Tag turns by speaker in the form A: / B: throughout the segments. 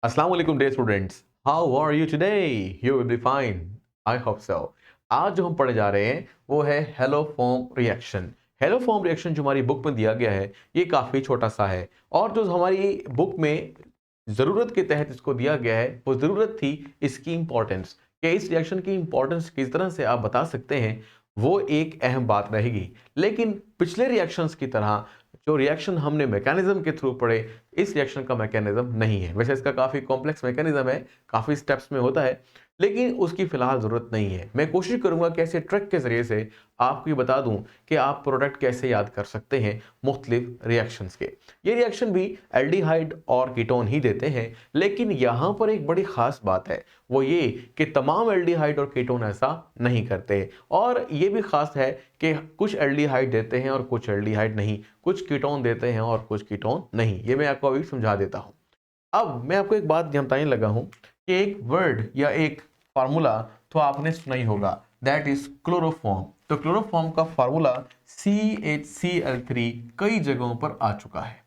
A: अस्सलाम वालेकुम dear students, how are you today? You will be fine, I hope so. आज जो हम पढ़े जा रहे हैं वो है haloform reaction. Haloform reaction जो हमारी बुक में दिया गया है ये काफ़ी छोटा सा है, और जो हमारी बुक में ज़रूरत के तहत इसको दिया गया है वो ज़रूरत थी इसकी इम्पोर्टेंस, कि इस रिएक्शन की इम्पोर्टेंस किस तरह से आप बता सकते हैं, वो एक अहम बात रहेगी। लेकिन पिछले रिएक्शंस की तरह जो रिएक्शन हमने मैकेनिज्म के थ्रू पढ़े, इस रिएक्शन का मैकेनिज्म नहीं है। वैसे इसका काफ़ी कॉम्प्लेक्स मैकेनिज्म है, काफ़ी स्टेप्स में होता है, लेकिन उसकी फ़िलहाल ज़रूरत नहीं है। मैं कोशिश करूँगा कि ऐसे ट्रिक के ज़रिए से आपको ये बता दूँ कि आप प्रोडक्ट कैसे याद कर सकते हैं मुख्तलिफ रिएक्शंस के। ये रिएक्शन भी एल्डिहाइड और कीटोन ही देते हैं, लेकिन यहाँ पर एक बड़ी ख़ास बात है, वो ये कि तमाम एल्डिहाइड और कीटोन ऐसा नहीं करते। और ये भी ख़ास है कि कुछ एल्डिहाइड देते हैं और कुछ एल्डिहाइड नहीं, कुछ कीटोन देते हैं और कुछ कीटोन नहीं। ये मैं आपको अभी समझा देता हूँ। अब मैं आपको एक बात बताने लगा हूँ कि एक वर्ड या एक फार्मूला तो आपने सुना ही होगा, दैट इज क्लोरोफॉर्म। तो क्लोरोफॉर्म का फार्मूला CHCl3 कई जगहों पर आ चुका है।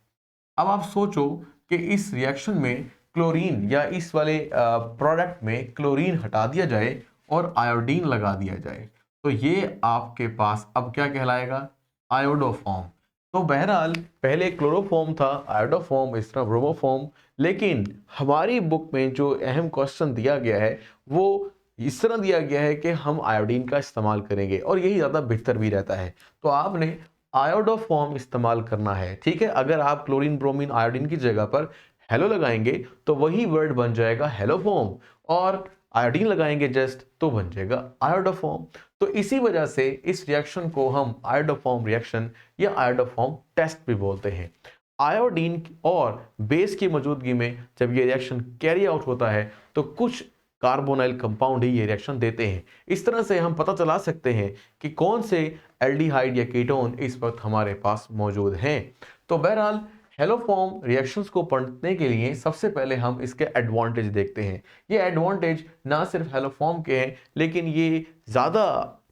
A: अब आप सोचो कि इस रिएक्शन में क्लोरीन या इस वाले प्रोडक्ट में क्लोरीन हटा दिया जाए और आयोडीन लगा दिया जाए, तो ये आपके पास अब क्या कहलाएगा? आयोडोफॉर्म। तो बहरहाल पहले क्लोरोफॉर्म था, आयोडोफॉर्म, इस तरह ब्रोमोफॉर्म। लेकिन हमारी बुक में जो अहम क्वेश्चन दिया गया है वो इस तरह दिया गया है कि हम आयोडीन का इस्तेमाल करेंगे और यही ज़्यादा बेहतर भी रहता है। तो आपने आयोडोफॉर्म इस्तेमाल करना है, ठीक है। अगर आप क्लोरीन ब्रोमीन आयोडीन की जगह पर हेलो लगाएंगे तो वही वर्ड बन जाएगा हेलोफॉर्म, और आयोडीन लगाएंगे जस्ट तो बन जाएगा आयोडोफॉर्म। तो इसी वजह से इस रिएक्शन को हम आयोडोफॉर्म रिएक्शन या आयोडोफॉर्म टेस्ट भी बोलते हैं। आयोडीन और बेस की मौजूदगी में जब ये रिएक्शन कैरी आउट होता है तो कुछ कार्बोनाइल कंपाउंड ही ये रिएक्शन देते हैं। इस तरह से हम पता चला सकते हैं कि कौन से एल्डिहाइड या कीटोन इस वक्त हमारे पास मौजूद हैं। तो बहरहाल हेलोफॉर्म रिएक्शंस को पढ़ने के लिए सबसे पहले हम इसके एडवांटेज देखते हैं। ये एडवांटेज ना सिर्फ हेलोफॉर्म के हैं, लेकिन ये ज़्यादा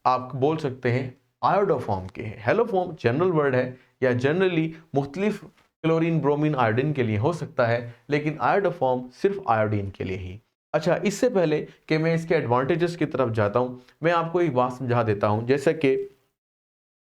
A: आप बोल सकते हैं आयोडोफॉर्म के हैं। हेलोफॉर्म जनरल वर्ड है या जनरली मुख्तलिफ क्लोरीन ब्रोमीन आयोडीन के लिए हो सकता है, लेकिन आयोडोफॉर्म सिर्फ आयोडीन के लिए ही। अच्छा, इससे पहले कि मैं इसके एडवांटेजेस की तरफ जाता हूं, मैं आपको एक बात समझा देता हूं। जैसे कि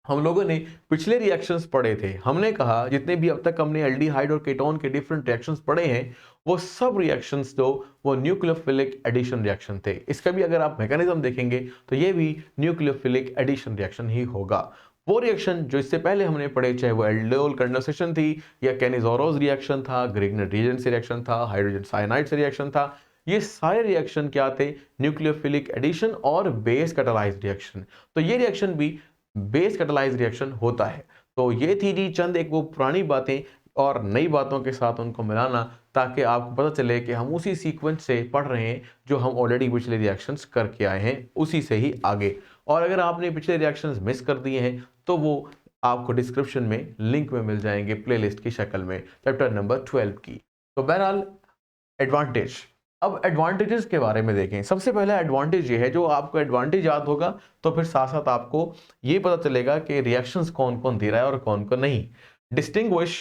A: हम लोगों ने पिछले रिएक्शंस पढ़े थे, हमने कहा जितने भी अब तक हमने एल्डिहाइड और कीटोन के डिफरेंट रिएक्शंस पढ़े हैं, वो सब रिएक्शंस जो वो न्यूक्लियोफिलिक एडिशन रिएक्शन थे। इसका भी अगर आप मैकेनिज्म देखेंगे तो ये भी न्यूक्लियोफिलिक एडिशन रिएक्शन ही होगा। वो रिएक्शन जो इससे पहले हमने पढ़े, चाहे वो एल्डियोल कंडेंसेशन थी या कैनिज़ोरोस रिएक्शन था, ग्रिग्नर रीजन से रिएक्शन था, हाइड्रोजन साइनाइड से रिएक्शन था, ये सारे रिएक्शन क्या थे? न्यूक्लियोफिलिक एडिशन और बेस कैटालाइज्ड रिएक्शन। तो ये रिएक्शन भी बेस कैटालाइज रिएक्शन होता है। तो ये थी जी चंद एक वो पुरानी बातें और नई बातों के साथ उनको मिलाना, ताकि आपको पता चले कि हम उसी सीक्वेंस से पढ़ रहे हैं जो हम ऑलरेडी पिछले रिएक्शंस करके आए हैं, उसी से ही आगे। और अगर आपने पिछले रिएक्शंस मिस कर दिए हैं तो वो आपको डिस्क्रिप्शन में लिंक में मिल जाएंगे प्लेलिस्ट की शक्ल में, चैप्टर नंबर 12 की। तो बहरहाल एडवांटेज, अब एडवांटेजेस के बारे में देखें। सबसे पहला एडवांटेज ये है, जो आपको एडवांटेज याद होगा तो फिर साथ साथ आपको ये पता चलेगा कि रिएक्शंस कौन कौन दे रहा है और कौन कौन नहीं। Distinguish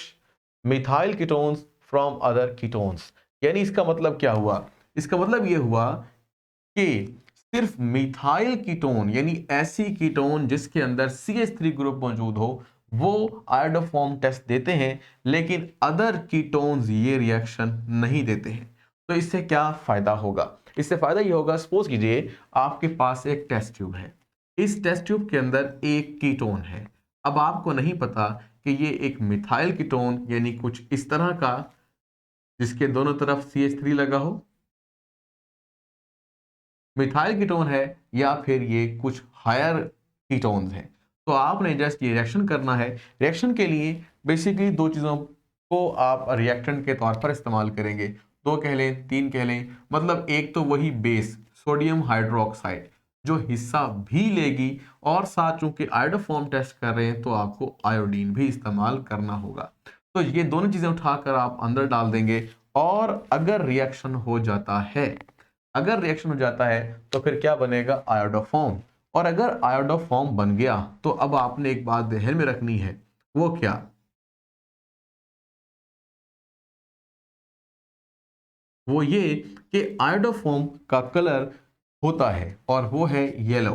A: methyl ketones from other ketones, यानी इसका मतलब क्या हुआ? इसका मतलब ये हुआ कि सिर्फ मिथाइल कीटोन यानी ऐसी कीटोन जिसके अंदर CH3 ग्रुप मौजूद हो, वो आयोडोफॉर्म टेस्ट देते हैं, लेकिन अदर कीटोन्स ये रिएक्शन नहीं देते हैं। तो इससे क्या फायदा होगा? इससे फायदा ये होगा, सपोज कीजिए आपके पास एक टेस्ट ट्यूब है, इस टेस्ट ट्यूब के अंदर एक कीटोन है। अब आपको नहीं पता कि ये एक मिथाइल कीटोन यानी कुछ इस तरह का जिसके दोनों तरफ CH3 लगा हो, मिथाइल कीटोन है, या फिर ये कुछ हायर कीटोन्स हैं। तो आपने जस्ट ये रिएक्शन करना है। रिएक्शन के लिए बेसिकली दो चीज़ों को आप रिएक्टेंट के तौर पर इस्तेमाल करेंगे, दो कह लें, तीन कह लें। मतलब एक तो वही बेस सोडियम हाइड्रोक्साइड जो हिस्सा भी लेगी, और साथ चूंकि आयोडोफॉर्म टेस्ट कर रहे हैं तो आपको आयोडीन भी इस्तेमाल करना होगा। तो ये दोनों चीज़ें उठाकर आप अंदर डाल देंगे, और अगर रिएक्शन हो जाता है, अगर रिएक्शन हो जाता है तो फिर क्या बनेगा? आयोडोफॉर्म। और अगर आयोडोफॉर्म बन गया तो अब आपने एक बात ध्यान में रखनी है, वो क्या? वो ये कि आयोडोफॉर्म का कलर होता है और वो है येलो,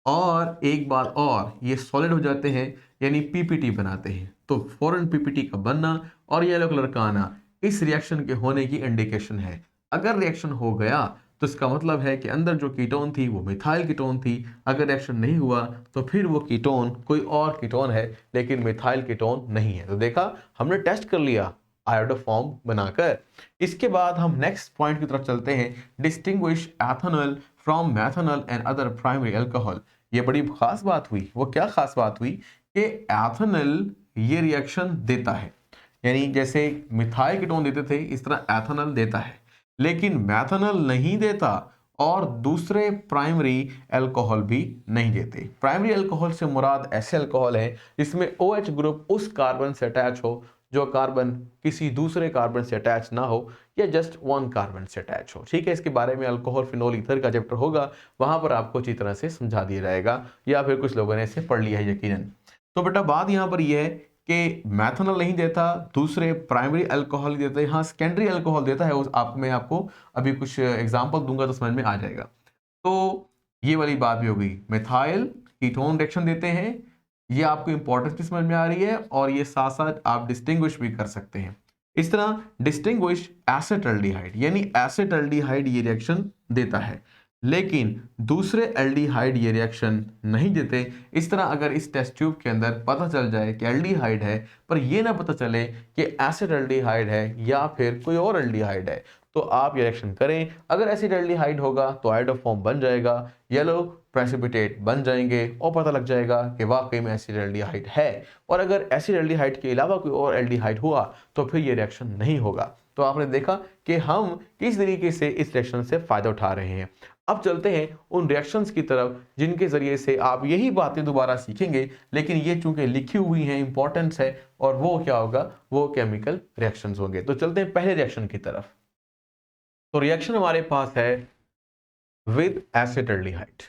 A: और एक बार और ये सॉलिड हो जाते हैं यानी पीपीटी बनाते हैं। तो फॉरन पीपीटी का बनना और येलो कलर का आना इस रिएक्शन के होने की इंडिकेशन है। अगर रिएक्शन हो गया तो इसका मतलब है कि अंदर जो कीटोन थी वो मिथाइल कीटोन थी। अगर रिएक्शन नहीं हुआ तो फिर वो कीटोन कोई और कीटोन है लेकिन मिथाइल कीटोन नहीं है। तो देखा, हमने टेस्ट कर लिया आयोडोफॉर्म बनाकर। इसके बाद हम नेक्स्ट पॉइंट की तरफ चलते हैं, distinguish ethanol from methanol and other primary alcohol. ये बड़ी खास बात हुई। वो क्या खास बात हुई कि एथेनॉल ये रिएक्शन देता है, यानी जैसे मिथाइल कीटोन देते थे इस तरह एथेनॉल देता है, लेकिन मेथनॉल नहीं देता और दूसरे प्राइमरी अल्कोहल भी नहीं देते। प्राइमरी अल्कोहल से मुराद ऐसे अल्कोहल है जिसमें OH ग्रुप उस कार्बन से अटैच हो जो कार्बन किसी दूसरे कार्बन से अटैच ना हो या जस्ट वन कार्बन से अटैच हो। ठीक है, इसके बारे में अल्कोहल फिनोल ईथर का चैप्टर होगा, वहां पर आपको अच्छी तरह से समझा दिया जाएगा, या फिर कुछ लोगों ने इसे पढ़ लिया है यकीनन। तो बेटा बात यहां पर यह है कि मैथनॉल नहीं देता, दूसरे प्राइमरी अल्कोहल देते हैं। हाँ, सेकेंडरी अल्कोहल देता है, उस आप मैं आपको अभी कुछ एग्जांपल दूंगा तो समझ में आ जाएगा। तो ये वाली बात भी हो गई, मिथाइल कीटोन रिएक्शन देते हैं, ये आपको इंपॉर्टेंस भी समझ में आ रही है, और ये साथ साथ आप डिस्टिंग्विश भी कर सकते हैं। इस तरह डिस्टिंग्विश एसिटल्डिहाइड, यानी एसिटल्डिहाइड ये रिएक्शन देता है लेकिन दूसरे एल्डिहाइड ये रिएक्शन नहीं देते। इस तरह अगर इस टेस्ट ट्यूब के अंदर पता चल जाए कि एल्डिहाइड है पर ये ना पता चले कि एसिटल्डिहाइड है या फिर कोई और एल्डिहाइड है, तो आप ये रिएक्शन करें। अगर एसिटल्डिहाइड होगा तो आयोडोफॉर्म बन जाएगा, येलो प्रेसिपिटेट बन जाएंगे और पता लग जाएगा कि वाकई में एसिटल्डिहाइड है। और अगर एसिटल्डिहाइड के अलावा कोई और एल्डिहाइड हुआ तो फिर ये रिएक्शन नहीं होगा। तो आपने देखा कि हम किस तरीके से इस रिएक्शन से फायदा उठा रहे हैं। अब चलते हैं उन रिएक्शंस की तरफ जिनके जरिए से आप यही बातें दोबारा सीखेंगे, लेकिन ये चूंकि लिखी हुई हैं, इंपॉर्टेंस है, और वो क्या होगा, वो केमिकल रिएक्शंस होंगे। तो चलते हैं पहले रिएक्शन की तरफ। तो रिएक्शन हमारे पास है विद एसिटल्डिहाइड,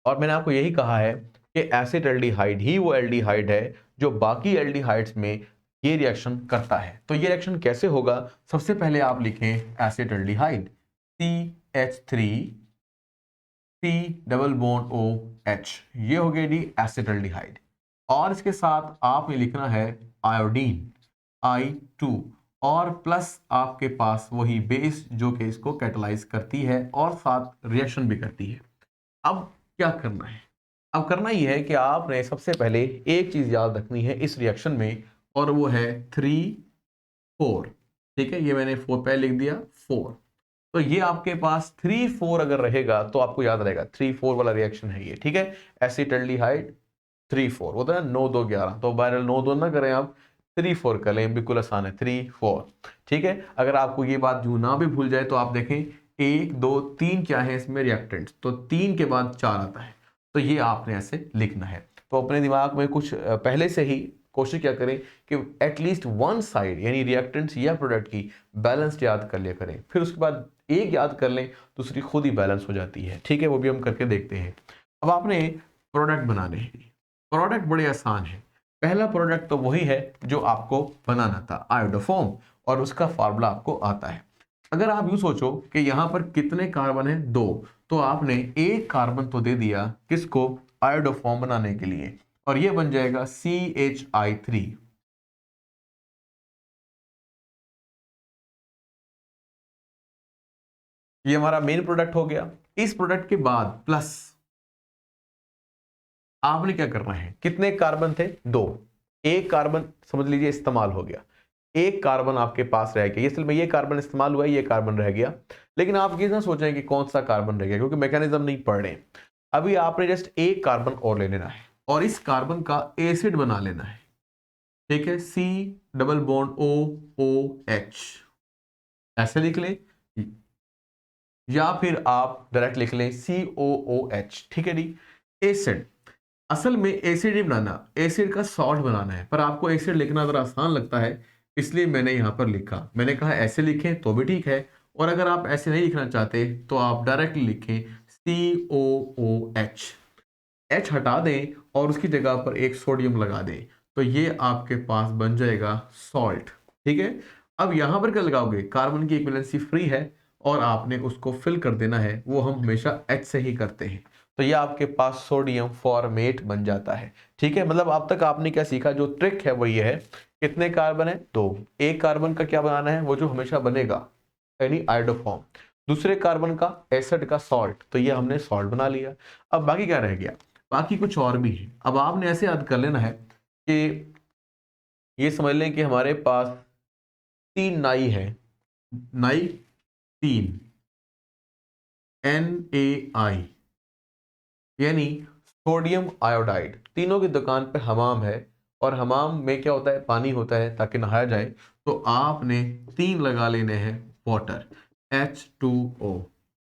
A: और मैंने आपको यही कहा है कि एसिटल्डिहाइड ही वो एल्डिहाइड है जो बाकी एल्डिहाइड्स में ये रिएक्शन करता है। तो ये रिएक्शन कैसे होगा, सबसे पहले आप लिखें acetaldehyde CH3 C double bond OH, ये हो गया जी एसिटल्डिहाइड। और इसके साथ आपने लिखना है आयोडीन I2, और प्लस आपके पास वही बेस जो कि इसको कैटलाइज करती है और साथ रिएक्शन भी करती है। अब क्या करना है, अब करना ही है कि आपने सबसे पहले एक चीज याद रखनी है इस रिएक्शन में, और वो है 3 4। ठीक है, ये मैंने 4 पहले लिख दिया 4। तो ये आपके पास 3 4 अगर रहेगा तो आपको याद रहेगा 3 4 वाला रिएक्शन है ये। ठीक है, एसिटल्डिहाइड 3 4 होता है 9 2 11, तो बहरहाल 9 2 ना करें आप, 3 4 कर लें, बिल्कुल आसान है 3 4। ठीक है, अगर आपको ये बात जो ना भी भूल जाए तो आप देखें 1 2 3 क्या है इसमें रिएक्टेंट्स, तो 3 के बाद 4 आता है, तो ये आपने ऐसे लिखना है। तो अपने दिमाग में कुछ पहले से ही कोशिश क्या करें कि एटलीस्ट वन साइड यानी रिएक्टेंट्स या प्रोडक्ट की बैलेंस याद कर लिया करें, फिर उसके बाद एक याद कर लें, दूसरी खुद ही बैलेंस हो जाती है। ठीक है, वो भी हम करके देखते हैं। अब आपने प्रोडक्ट बनाने हैं, प्रोडक्ट बड़े आसान है। पहला प्रोडक्ट तो वही है जो आपको बनाना था, आयोडोफॉर्म, और उसका फार्मूला आपको आता है। अगर आप यूं सोचो कि यहां पर कितने कार्बन है, 2, तो आपने एक कार्बन तो दे दिया किसको, आयोडोफॉर्म बनाने के लिए, और ये बन जाएगा CHI3। ये हमारा मेन प्रोडक्ट हो गया। इस प्रोडक्ट के बाद प्लस आपने क्या करना है, कितने कार्बन थे, 2, एक कार्बन समझ लीजिए इस्तेमाल हो गया, एक कार्बन आपके पास रह गया। असल में ये कार्बन इस्तेमाल हुआ है, ये कार्बन रह गया, लेकिन आप ये ना सोचें कि कौन सा कार्बन रह गया, क्योंकि मैकेनिज्म नहीं पढ़ रहे। अभी आपने जस्ट एक कार्बन और ले लेना है और इस कार्बन का एसिड बना लेना है। ठीक है, C डबल बॉन्ड OOH ऐसे लिख लें, या फिर आप डायरेक्ट लिख लें COOH। ठीक है जी, एसिड, असल में एसिड ही बनाना, एसिड का सॉल्ट बनाना है, पर आपको एसिड लिखना जरा आसान लगता है, इसलिए मैंने यहां पर लिखा। मैंने कहा ऐसे लिखें तो भी ठीक है, और अगर आप ऐसे नहीं लिखना चाहते तो आप डायरेक्टली लिखें COOH, H हटा दें और उसकी जगह पर एक सोडियम लगा दें, तो ये आपके पास बन जाएगा सॉल्ट। ठीक है, अब यहां पर क्या लगाओगे, कार्बन की इक्विवेलेंसी फ्री है और आपने उसको फिल कर देना है, वो हम हमेशा H से ही करते हैं। तो ये आपके पास सोडियम फॉर्मेट बन जाता है। ठीक है, मतलब अब तक आपने क्या सीखा, जो ट्रिक है वो ये है, कितने कार्बन है, दो, एक कार्बन का क्या बनाना है, वो जो हमेशा बनेगा यानी आयोडोफॉर्म, दूसरे कार्बन का एसिड का सॉल्ट, तो ये हमने सॉल्ट बना लिया। अब बाकी क्या रह गया, बाकी कुछ और भी है। अब आपने ऐसे याद कर लेना है कि ये समझ लें कि हमारे पास तीन नाई है, नाई तीन, NaI, यानी सोडियम आयोडाइड। तीनों की दुकान पे हमाम है और हमाम में क्या होता है, पानी होता है ताकि नहाया जाए। तो आपने तीन लगा लेने हैं वाटर, H2O।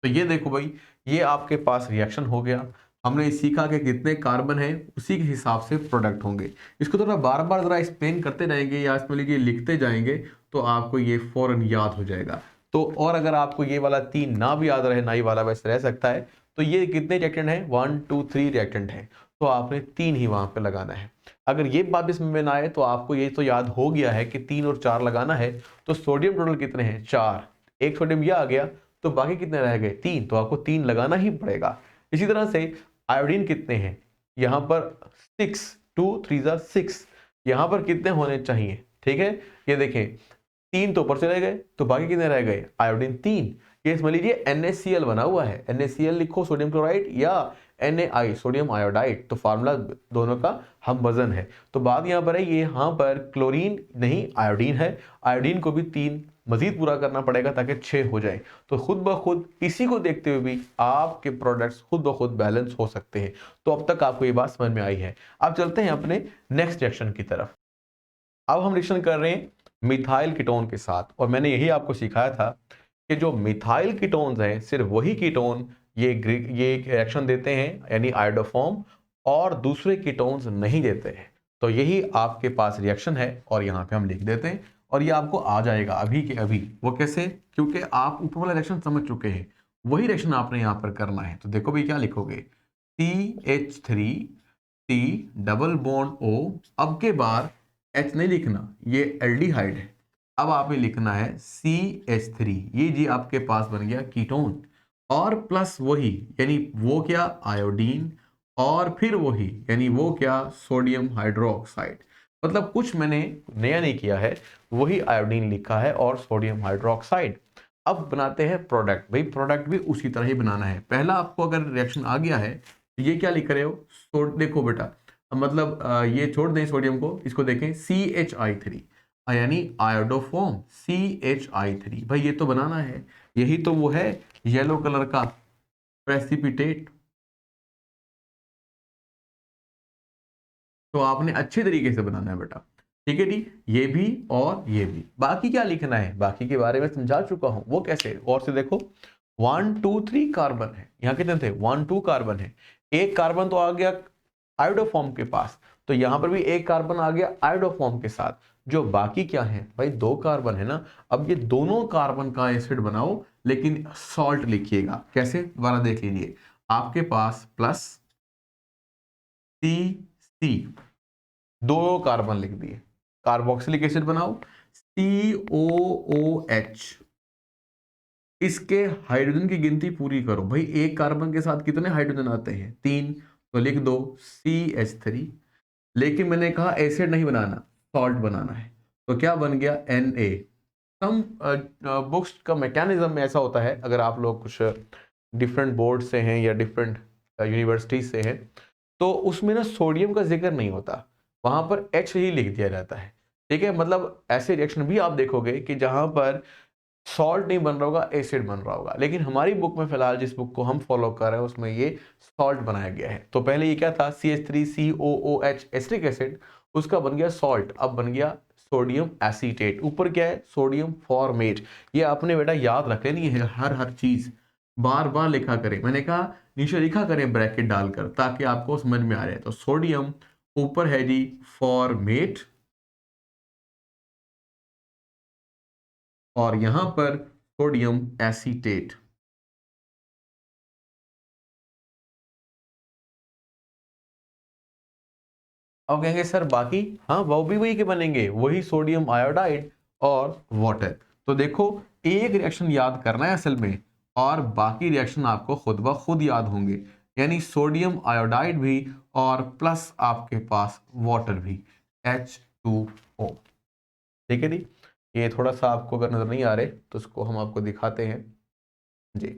A: तो ये देखो भाई, ये आपके पास रिएक्शन हो गया। हमने सीखा कि कितने कार्बन हैं, उसी के हिसाब से प्रोडक्ट होंगे। इसको थोड़ा बार बार जरा एक्सप्लेन करते रहेंगे या इसमें लिखिए लिखते जाएंगे तो आपको ये फौरन याद हो जाएगा। तो और अगर आपको ये वाला तीन ना भी याद रहे, नाई वाला वैसे रह सकता है। तो ये कितने रिएक्टेंट हैं, 1 2 3 रिएक्टेंट हैं, तो आपने तीन ही वहां पे लगाना है। अगर ये बात इसमें में ना आए तो आपको ये तो याद हो गया है कि 3 और 4 लगाना है। तो सोडियम टोटल कितने हैं, 4, एक सोडियम ये आ गया, तो बाकी कितने रह गए, 3, तो आपको 3 लगाना ही पड़ेगा। इसी तरह से आयोडीन कितने हैं, यहाँ पर 6, 2 3 जा 6, यहाँ पर कितने होने चाहिए। ठीक है, ये देखें, 3 तो ऊपर चले गए, तो बाकी कितने रह गए, आयोडीन 3। ये समझ लीजिए NaCl बना हुआ है, NaCl लिखो सोडियम क्लोराइड या NaI सोडियम आयोडाइड, तो फार्मूला दोनों का हम वजन है। तो बात यहाँ पर है, ये यहाँ पर क्लोरीन नहीं आयोडीन है, आयोडीन को भी 3 मजीद पूरा करना पड़ेगा ताकि 6 हो जाए। तो खुद ब खुद इसी को देखते हुए भी आपके प्रोडक्ट्स खुद ब खुद बैलेंस हो सकते हैं। तो अब तक आपको ये बात समझ में आई है। अब चलते हैं अपने नेक्स्ट रिएक्शन की तरफ। अब हम रिएक्शन कर रहे हैं मिथाइल कीटोन के साथ, और मैंने यही आपको सिखाया था कि जो मिथाइल कीटोन्स हैं सिर्फ वही कीटोन ये रिएक्शन देते हैं यानी आयोडोफॉर्म, और दूसरे कीटोन्स नहीं देते हैं। तो यही आपके पास रिएक्शन है और यहाँ पे हम लिख देते हैं और ये आपको आ जाएगा अभी के अभी। वो कैसे, क्योंकि आप ऊपर वाला रिएक्शन समझ चुके हैं, वही रिएक्शन आपने यहाँ पर करना है। तो देखो भाई क्या लिखोगे, CH3 T double bond O, अब के बाद H नहीं लिखना, ये एल्डिहाइड है। अब आपने लिखना है CH3, ये जी आपके पास बन गया कीटोन, और प्लस वही यानी वो क्या, आयोडीन, और फिर वही यानी वो क्या, सोडियम हाइड्रोक्साइड। मतलब कुछ मैंने नया नहीं किया है, वही आयोडीन लिखा है और सोडियम हाइड्रोक्साइड। अब बनाते हैं प्रोडक्ट। भाई प्रोडक्ट भी उसी तरह ही बनाना है। पहला आपको अगर रिएक्शन आ गया है तो ये क्या लिख रहे हो, देखो बेटा, मतलब ये छोड़ दें सोडियम को, इसको देखें CHI3 यानी आयोडोफॉर्म CHI3। भाई ये तो बनाना है, यही तो वो है येलो कलर का प्रेसिपिटेट। तो आपने अच्छे तरीके से बनाना है बेटा। ठीक है जी, ये भी और ये भी। बाकी क्या लिखना है, बाकी के बारे में समझा चुका हूं, वो कैसे, और से देखो 1 2 3 कार्बन है, यहाँ कितने थे, 1 2 कार्बन है, एक कार्बन तो आ गया आयोडोफॉर्म के पास, तो यहां पर भी एक कार्बन आ गया आयोडोफॉर्म के साथ। जो बाकी क्या है भाई, दो कार्बन है ना। अब ये दोनों कार्बन का एसिड बनाओ, लेकिन सॉल्ट लिखिएगा कैसे, दोबारा देख लीजिए। आपके पास प्लस सी, दो कार्बन लिख दिए, कार्बोक्सिलिक एसिड बनाओ COOH। इसके हाइड्रोजन की गिनती पूरी करो भाई, एक कार्बन के साथ कितने हाइड्रोजन आते हैं, 3, तो लिख दो CH3। लेकिन मैंने कहा एसिड नहीं बनाना, सॉल्ट बनाना है, तो क्या बन गया Na। हम बुक्स का मैकेनिज्म में ऐसा होता है, अगर आप लोग कुछ डिफरेंट बोर्ड से हैं या डिफरेंट यूनिवर्सिटी से हैं, तो उसमें ना सोडियम का जिक्र नहीं होता, वहां पर H ही लिख दिया जाता है। ठीक है, मतलब ऐसे रिएक्शन भी आप देखोगे कि जहां पर सॉल्ट नहीं बन रहा होगा, एसिड बन रहा होगा। लेकिन हमारी बुक में फिलहाल जिस बुक को हम फॉलो कर रहे हैं उसमें ये सॉल्ट बनाया गया है। तो पहले ये क्या था, CH3COOH एसिटिक एसिड, उसका बन गया सॉल्ट, अब बन गया सोडियम एसीटेट, ऊपर क्या है, सोडियम फॉर्मेट। ये आपने बेटा याद रख लेनी है, हर हर चीज बार बार लिखा करें। मैंने कहा नीचे लिखा करें ब्रैकेट डालकर, ताकि आपको समझ में आ जाए। तो सोडियम ऊपर है जी फॉर्मेट, और यहां पर सोडियम एसीटेट। अब कहेंगे सर बाकी, हाँ वो भी वही के बनेंगे, वही सोडियम आयोडाइड और वाटर। तो देखो एक रिएक्शन याद करना है असल में, और बाकी रिएक्शन आपको खुद ब खुद याद होंगे, यानी सोडियम आयोडाइड भी और प्लस आपके पास वाटर भी, H2O। ठीक है जी। ये थोड़ा सा आपको अगर नजर नहीं आ रहे तो इसको हम आपको दिखाते हैं जी।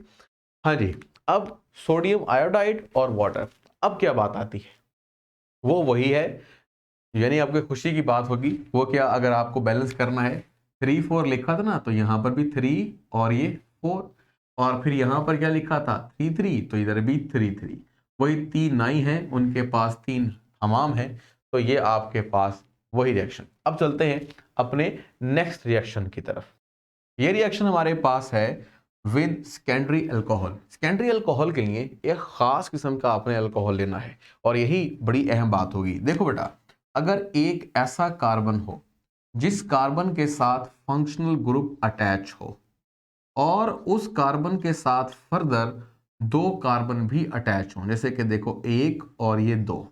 A: हाँ जी। अब सोडियम आयोडाइड और वाटर, अब क्या बात आती है, वो वही है, यानी आपकी खुशी की बात होगी। वो क्या, अगर आपको बैलेंस करना है, 3 4 लिखा था ना, तो यहाँ पर भी 3 और ये 4, और फिर यहाँ पर क्या लिखा था 3 3, तो इधर भी 3 3। वही 3 नाई है, उनके पास 3 हमाम है, तो ये आपके पास वही रिएक्शन। अब चलते हैं अपने नेक्स्ट रिएक्शन की तरफ। ये रिएक्शन हमारे पास है with secondary alcohol. Secondary alcohol के लिए एक खास किस्म का आपने अल्कोहल लेना है, और यही बड़ी अहम बात होगी। देखो बेटा, अगर एक ऐसा कार्बन हो जिस कार्बन के साथ फंक्शनल ग्रुप अटैच हो, और उस कार्बन के साथ फर्दर 2 कार्बन भी अटैच हो, जैसे कि देखो 1 और ये 2,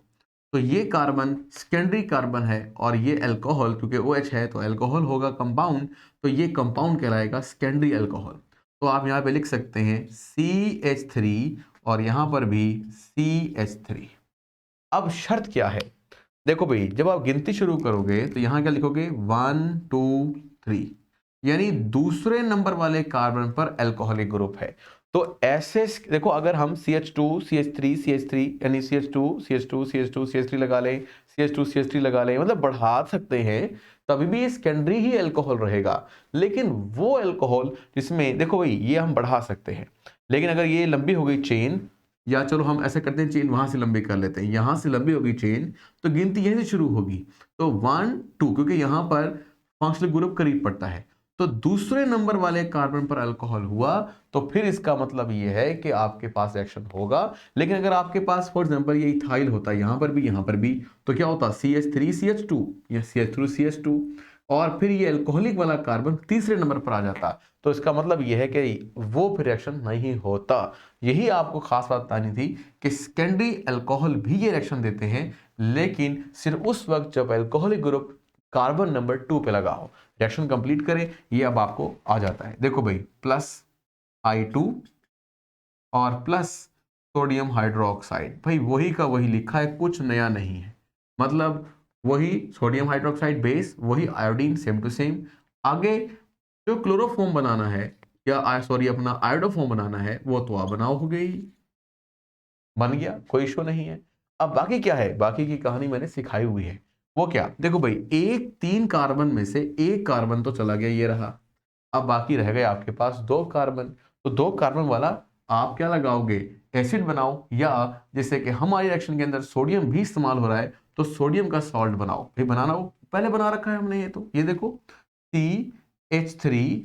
A: तो ये कार्बन सेकेंडरी कार्बन है, और ये अल्कोहल, क्योंकि OH है तो अल्कोहल होगा कंपाउंड, तो ये कंपाउंड कहलाएगा सेकेंडरी अल्कोहल। तो आप यहाँ पे लिख सकते हैं CH3, और यहाँ पर भी CH3। अब शर्त क्या है, देखो भाई, जब आप गिनती शुरू करोगे तो यहाँ क्या लिखोगे 1 2 3, यानी दूसरे नंबर वाले कार्बन पर अल्कोहलिक ग्रुप है। तो ऐसे देखो, अगर हम CH2 CH3 CH3, यानी CH2 CH2 CH2 CH3 लगा लें, CH2 CH3 लगा लें, मतलब बढ़ा सकते हैं, तभी भी ये सेकेंडरी ही अल्कोहल रहेगा। लेकिन वो अल्कोहल जिसमें देखो भाई, ये हम बढ़ा सकते हैं, लेकिन अगर ये लंबी हो गई चेन, या चलो हम ऐसे करते हैं, चेन वहां से लंबी कर लेते हैं, यहां से लंबी होगी चेन, तो गिनती यहीं से शुरू होगी। तो 1 2, क्योंकि यहां पर फंक्शनल ग्रुप करीब पड़ता है, तो दूसरे नंबर वाले कार्बन पर अल्कोहल हुआ, तो फिर इसका मतलब ये है कि आपके पास रिएक्शन होगा। लेकिन अगर आपके पास फॉर एग्जांपल ये इथाइल होता है, यहां पर भी, तो क्या होता, CH3CH2 या CH3CH2, और फिर ये अल्कोहलिक वाला कार्बन तीसरे नंबर पर आ जाता, तो इसका मतलब यह है कि वो फिर रिएक्शन नहीं होता। यही आपको खास बात बतानी थी कि सेकेंडरी अल्कोहल भी ये रिएक्शन देते हैं, लेकिन सिर्फ उस वक्त जब अल्कोहलिक ग्रुप कार्बन नंबर 2 पे लगा हो। रिएक्शन कंप्लीट करें, ये अब आपको आ जाता है। देखो भाई, प्लस I2 और प्लस सोडियम हाइड्रोक्साइड, भाई वही का वही लिखा है, कुछ नया नहीं है। मतलब वही सोडियम हाइड्रोक्साइड बेस, वही आयोडीन, सेम टू सेम। आगे जो क्लोरोफॉर्म बनाना है, या सॉरी अपना आयोडोफॉर्म बनाना है, वो तो आप बनाओगे ही, बन गया, कोई इशू नहीं है। अब बाकी क्या है, बाकी की कहानी मैंने सिखाई हुई है। वो क्या, देखो भाई, एक 3 कार्बन में से एक कार्बन तो चला गया, ये रहा। अब बाकी रह गए आपके पास 2 कार्बन, तो 2 कार्बन वाला आप क्या लगाओगे, एसिड बनाओ, या जैसे कि हमारी रिएक्शन के अंदर सोडियम भी इस्तेमाल हो रहा है, तो सोडियम का सॉल्ट बनाओ। भाई बनाना वो पहले बना रखा है हमने, ये तो ये देखो CH3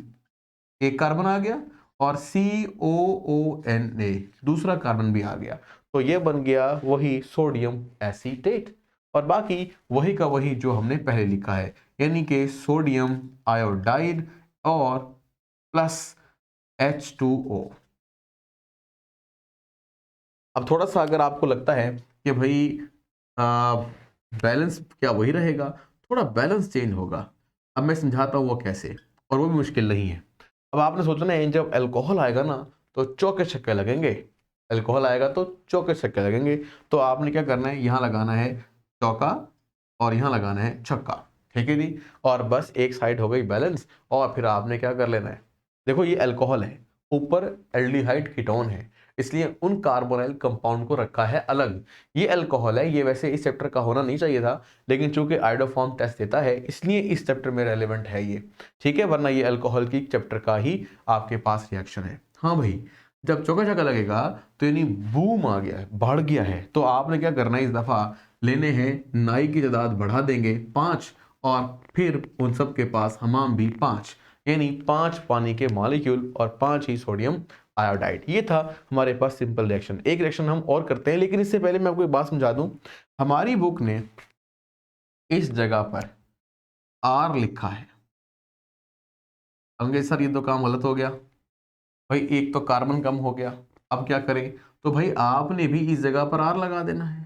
A: एक कार्बन आ गया, और COONA दूसरा कार्बन भी आ गया, तो ये बन गया वही सोडियम एसीटेट। और बाकी वही का वही जो हमने पहले लिखा है, यानी कि सोडियम आयोडाइड और प्लस H2O। अब थोड़ा सा अगर आपको लगता है कि भाई बैलेंस क्या वही रहेगा, थोड़ा बैलेंस चेंज होगा, अब मैं समझाता हूँ वो कैसे, और वो भी मुश्किल नहीं है। अब आपने सोचना है, जब अल्कोहल आएगा ना, तो चौके छक्के लगेंगे। अल्कोहल आएगा तो चौके छक्के लगेंगे, तो आपने क्या करना है, यहाँ लगाना है चौका, और यहाँ लगाना है छक्का। ठीक है जी, और बस एक साइड हो गई बैलेंस, और फिर आपने क्या कर लेना है, देखो ये अल्कोहल है, ऊपर एल्डिहाइड कीटोन है, इसलिए उन कार्बोनाइल कंपाउंड को रखा है अलग। ये अल्कोहल है, ये वैसे इस चैप्टर का होना नहीं चाहिए था, लेकिन चूंकि आयोडोफॉर्म टेस्ट देता है, इसलिए इस चैप्टर में रेलेवेंट है ये। ठीक है, वरना ये अल्कोहल की चैप्टर का ही आपके पास रिएक्शन है। हाँ भाई, जब चौका छक्का लगेगा तो यानी बूम आ गया है, बढ़ गया है, तो आपने क्या करना है, इस दफा लेने हैं नाई की तादाद बढ़ा देंगे 5, और फिर उन सब के पास हमाम भी 5, यानी 5 पानी के मॉलिक्यूल और 5 ही सोडियम आयोडाइड। ये था हमारे पास सिंपल रिएक्शन। एक रिएक्शन हम और करते हैं, लेकिन इससे पहले मैं आपको एक बात समझा दूं। हमारी बुक ने इस जगह पर R लिखा है, अंग्रेज सर ये तो काम गलत हो गया भाई, एक तो कार्बन कम हो गया, अब क्या करें, तो भाई आपने भी इस जगह पर R लगा देना है।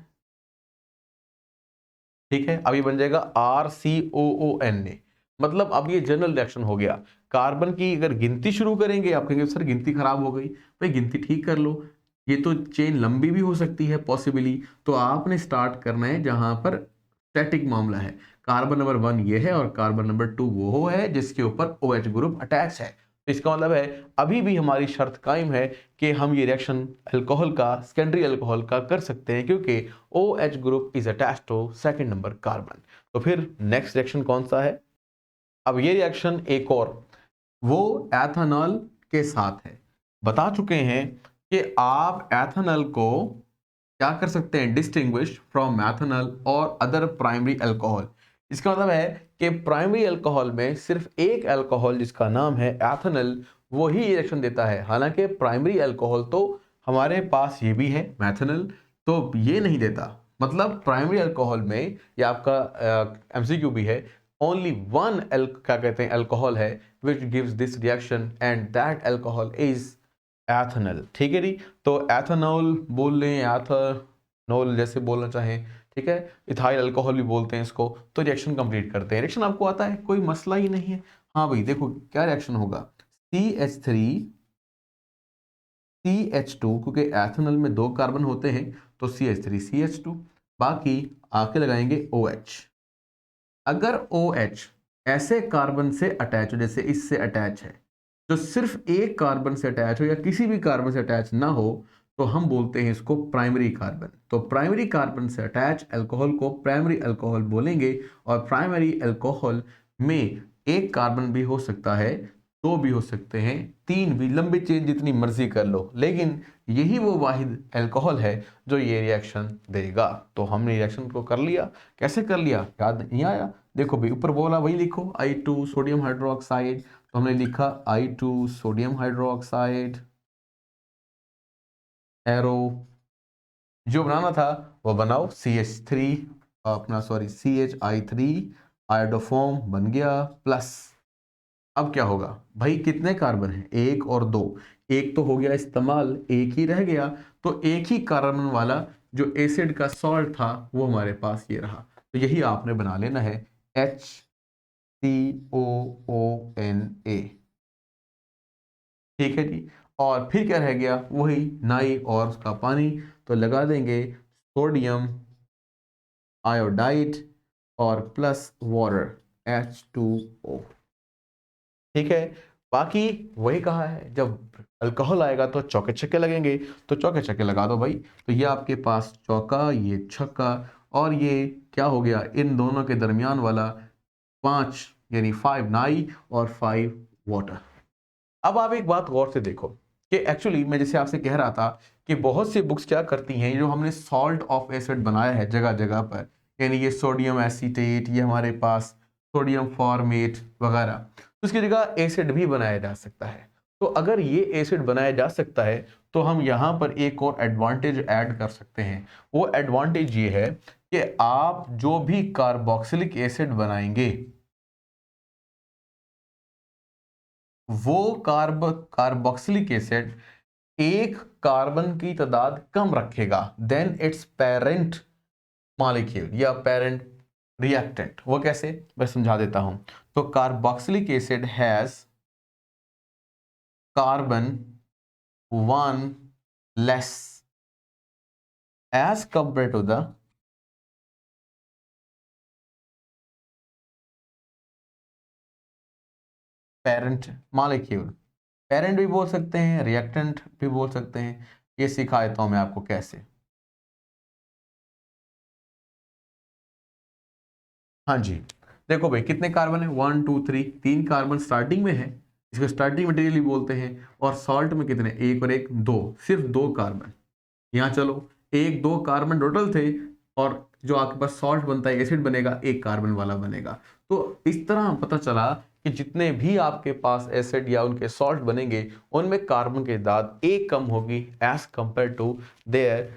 A: ठीक है, अभी बन जाएगा RCOON, मतलब अब ये जनरल रिएक्शन हो गया। कार्बन की अगर गिनती शुरू करेंगे, आप कहेंगे सर गिनती खराब हो गई, भाई गिनती ठीक कर लो, ये तो चेन लंबी भी हो सकती है पॉसिबली। तो आपने स्टार्ट करना है जहां पर स्टैटिक मामला है, कार्बन नंबर 1 ये है और कार्बन नंबर 2 वो है जिसके ऊपर OH ग्रुप अटैच है। तो इसका मतलब है अभी भी हमारी शर्त कायम है कि हम ये रिएक्शन अल्कोहल का, सेकेंडरी अल्कोहल का कर सकते हैं, क्योंकि OH group is attached to second number carbon. तो फिर नेक्स्ट रिएक्शन कौन सा है? अब ये रिएक्शन एक और, वो एथेनॉल के साथ है। बता चुके हैं कि आप एथेनॉल को क्या कर सकते हैं, डिस्टिंग्विश फ्रॉम एथेनॉल और अदर प्राइमरी अल्कोहल। इसका मतलब है कि प्राइमरी अल्कोहल में सिर्फ एक अल्कोहल जिसका नाम है एथेनॉल, वो ही रिएक्शन देता है। हालांकि प्राइमरी अल्कोहल तो हमारे पास ये भी है मेथनॉल, तो ये नहीं देता। मतलब प्राइमरी अल्कोहल में ये आपका MCQ भी है, ओनली वन क्या कहते हैं अल्कोहल है which gives this reaction and that alcohol is ethanol. ठीक है जी। तो एथेनॉल बोल लें, एथेनॉल जैसे बोलना चाहें, ठीक है, इथाइल अल्कोहल भी बोलते हैं इसको। तो रिएक्शन कंप्लीट करते हैं। रिएक्शन आपको आता है, कोई मसला ही नहीं है। हाँ भाई देखो क्या रिएक्शन होगा, CH3 CH2, क्योंकि एथेनॉल में 2 कार्बन होते हैं तो CH3 CH2, बाकी आके लगाएंगे OH। अगर OH ऐसे कार्बन से अटैच हो, जैसे इससे अटैच है, जो सिर्फ एक कार्बन से अटैच हो या किसी भी कार्बन से अटैच ना हो, तो हम बोलते हैं इसको प्राइमरी कार्बन। तो प्राइमरी कार्बन से अटैच अल्कोहल को प्राइमरी अल्कोहल बोलेंगे। और प्राइमरी अल्कोहल में एक कार्बन भी हो सकता है, 2 भी हो सकते हैं, 3 भी, लंबी चेन जितनी मर्जी कर लो, लेकिन यही वो वाहिद अल्कोहल है जो ये रिएक्शन देगा। तो हमने रिएक्शन को कर लिया। कैसे कर लिया याद नहीं आया? देखो भाई ऊपर बोला वही लिखो, I2 सोडियम हाइड्रोक्साइड, तो हमने लिखा I2 सोडियम हाइड्रोक्साइड, एरो जो बनाना था वो बनाओ, CH3 अपना सॉरी CHI3 आयोडोफॉर्म बन गया, प्लस अब क्या होगा भाई, कितने कार्बन है, 1 और 2, एक तो हो गया इस्तेमाल, एक ही रह गया। तो एक ही कार्बन वाला जो एसिड का सॉल्ट था वो हमारे पास ये रहा। तो यही आपने बना लेना है, HCOONA। ठीक है जी। और फिर क्या रह गया, वही नाई और उसका पानी, तो लगा देंगे सोडियम आयोडाइड और प्लस वाटर H2O। ठीक है। बाकी वही कहा है, जब अल्कोहल आएगा तो चौके छक्के लगेंगे, तो चौके छक्के लगा दो भाई। तो ये आपके पास चौका, ये छक्का, और ये क्या हो गया, इन दोनों के दरमियान वाला 5 यानी 5 नाई और 5 वाटर। अब आप एक बात गौर से देखो कि एक्चुअली मैं जैसे आपसे कह रहा था कि बहुत सी बुक्स क्या करती हैं, जो हमने सॉल्ट ऑफ एसिड बनाया है जगह जगह पर, यानी ये सोडियम एसीटेट, ये हमारे पास सोडियम फॉर्मेट वगैरह, तो उसकी जगह एसिड भी बनाया जा सकता है। तो अगर ये एसिड बनाया जा सकता है तो हम यहाँ पर एक और एडवांटेज ऐड कर सकते हैं। वो एडवांटेज ये है कि आप जो भी कार्बोक्सिलिक एसिड बनाएंगे वो कार्बोक्सिलिक एसिड एक कार्बन की तादाद कम रखेगा देन इट्स पेरेंट मॉलिक्यूल या पेरेंट रिएक्टेंट। वो कैसे, मैं समझा देता हूं। तो carboxylic acid has carbon 1 less as compared to the parent molecule. Parent भी बोल सकते हैं, रिएक्टेंट भी बोल सकते हैं। ये सिखा देता हूं मैं आपको कैसे। हाँ जी, देखो भाई कितने कार्बन है, 1 2 3, 3 कार्बन स्टार्टिंग में है, इसको स्टार्टिंग मटेरियल ही बोलते हैं। और सॉल्ट में कितने, एक और एक 2, सिर्फ 2 कार्बन। यहाँ चलो, 1 2 कार्बन टोटल थे, और जो आपके पास सॉल्ट बनता है, एसिड बनेगा, 1 कार्बन वाला बनेगा। तो इस तरह पता चला कि जितने भी आपके पास एसिड या उनके सॉल्ट बनेंगे उनमें कार्बन की तादाद 1 कम होगी as compared to there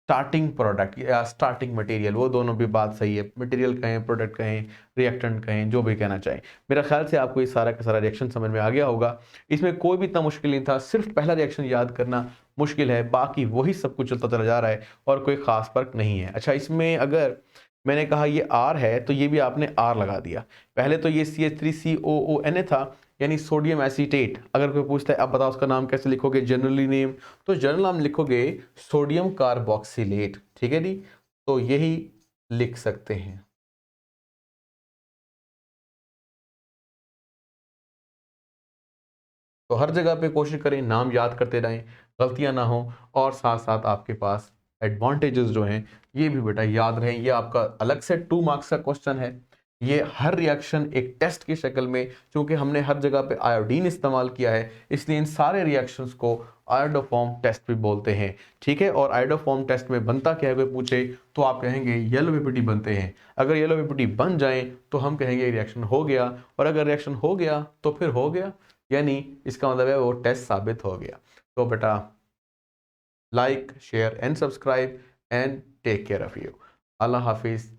A: starting product या स्टार्टिंग मटेरियल। वो दोनों भी बात सही है, मटेरियल कहें, प्रोडक्ट कहें, रिएक्टेंट कहें, जो भी कहना चाहें। मेरा ख्याल से आपको ये सारा का सारा रिएक्शन समझ में आ गया होगा। इसमें कोई भी इतना मुश्किल नहीं था, सिर्फ पहला रिएक्शन याद करना मुश्किल है, बाकी वही सब कुछ चलता चला जा रहा है और कोई खास फर्क नहीं है। अच्छा, इसमें अगर मैंने कहा ये R है तो ये भी आपने R लगा दिया। पहले तो ये CH3COONA था, यानी सोडियम एसीटेट। अगर कोई पूछता है अब बताओ उसका नाम कैसे लिखोगे जनरली नेम, तो जनरल नाम लिखोगे सोडियम कार्बोक्सिलेट। ठीक है जी, तो यही लिख सकते हैं। तो हर जगह पे कोशिश करें नाम याद करते रहें, गलतियां ना हो, और साथ साथ आपके पास एडवांटेजेस जो हैं ये भी बेटा याद रहें। ये आपका अलग से 2 मार्क्स का क्वेश्चन है। ये हर रिएक्शन एक टेस्ट की शक्ल में, क्योंकि हमने हर जगह पे आयोडीन इस्तेमाल किया है, इसलिए इन सारे रिएक्शंस को आयोडोफॉर्म टेस्ट भी बोलते हैं। ठीक है, और आयोडोफॉर्म टेस्ट में बनता क्या है, कोई पूछे तो आप कहेंगे येलो पीपीटी बनते हैं। अगर येलो पीपीटी बन जाए तो हम कहेंगे रिएक्शन हो गया, और अगर रिएक्शन हो गया तो फिर हो गया, यानी इसका मतलब है वो टेस्ट साबित हो गया। तो बेटा like share and subscribe and take care of you. अल्लाह हाफिज।